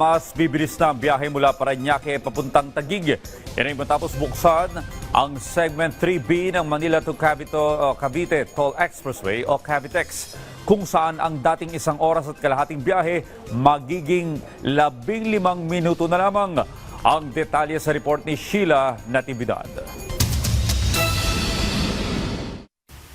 mas bibilis na ang biyahe mula Parañaque papuntang Taguig. Yan ay matapos buksan ang segment 3B ng Manila to Cavite Toll Expressway o Cavitex, kung saan ang dating 1 oras at kalahating biyahe magiging 15 minuto na lamang. Ang detalye sa report ni Sheila Natividad.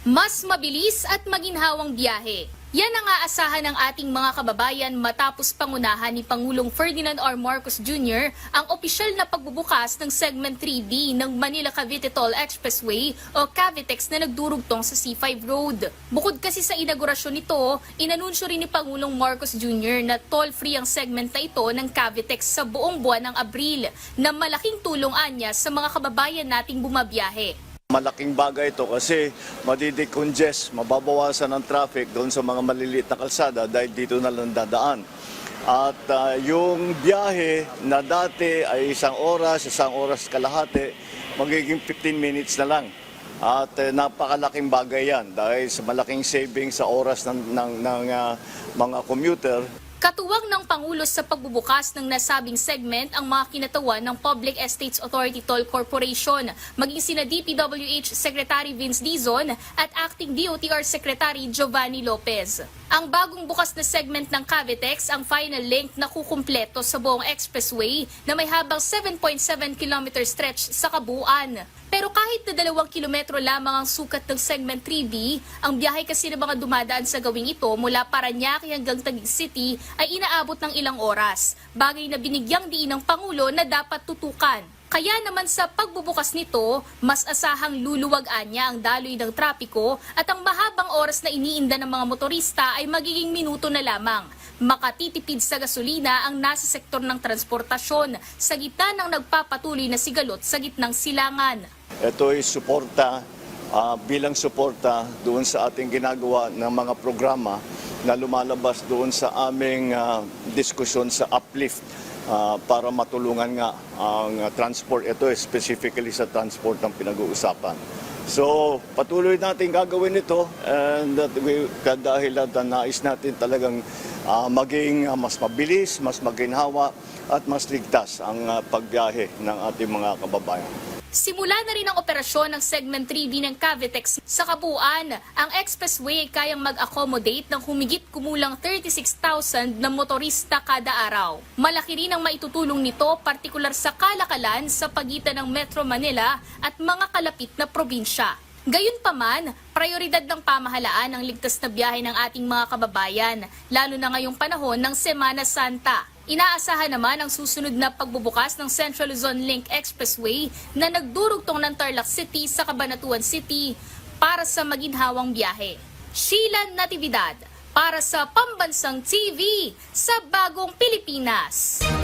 Mas mabilis at maginhawang biyahe. Yan ang aasahan ng ating mga kababayan matapos pangunahan ni Pangulong Ferdinand R. Marcos Jr. ang opisyal na pagbubukas ng Segment 3D ng Manila-Cavite Toll Expressway o Cavitex na nagdurugtong sa C5 Road. Bukod kasi sa inaugurasyon nito, inanunsyo rin ni Pangulong Marcos Jr. na toll-free ang segment na ito ng Cavitex sa buong buwan ng Abril, na malaking tulong anya sa mga kababayan nating bumabiyahe. Malaking bagay ito kasi madidecongest, mababawasan ang traffic doon sa mga maliliit na kalsada dahil dito na lang dadaan. At yung biyahe na dati ay 1 oras kalahati, magiging 15 minutes na lang. At napakalaking bagay yan dahil sa malaking savings sa oras ng mga commuter. Katuwang ng Pangulo sa pagbubukas ng nasabing segment ang mga kinatawan ng Public Estates Authority Toll Corporation, maging sina DPWH Secretary Vince Dizon at Acting DOTR Secretary Giovanni Lopez. Ang bagong bukas na segment ng Cavitex ang final link na kukumpleto sa buong expressway na may habang 7.7 km stretch sa kabuuan. Pero kahit na 2 kilometro lamang ang sukat ng Segment 3B, ang biyahe kasi ng mga dumadaan sa gawing ito mula Parañaque hanggang Taguig City ay inaabot ng ilang oras, bagay na binigyang diin ng Pangulo na dapat tutukan. Kaya naman sa pagbubukas nito, mas asahang luluwag-an niya ang daloy ng trapiko at ang mahabang oras na iniinda ng mga motorista ay magiging minuto na lamang. Makatitipid sa gasolina ang nasa sektor ng transportasyon sa gitna ng nagpapatuloy na sigalot sa gitnang silangan. Ito ay suporta, bilang suporta doon sa ating ginagawa ng mga programa na lumalabas doon sa aming diskusyon sa uplift para matulungan nga ang transport. Ito specifically sa transport ang pinag-uusapan. So patuloy natin gagawin ito and dahil nais natin talagang maging mas mabilis, mas maginhawa at mas ligtas ang pagbiyahe ng ating mga kababayan. Simula na rin ang operasyon ng Segment 3B ng Cavitex sa kabuuan. Ang expressway ay kayang mag-accommodate ng humigit kumulang 36,000 na motorista kada araw. Malaki rin ang maitutulong nito, partikular sa kalakalan sa pagitan ng Metro Manila at mga kalapit na probinsya. Gayunpaman, prioridad ng pamahalaan ang ligtas na biyahe ng ating mga kababayan, lalo na ngayong panahon ng Semana Santa. Inaasahan naman ang susunod na pagbubukas ng Central Luzon Link Expressway na nagdurugtong ng Tarlac City sa Cabanatuan City para sa maginhawang biyahe. Sheila Natividad para sa Pambansang TV sa Bagong Pilipinas.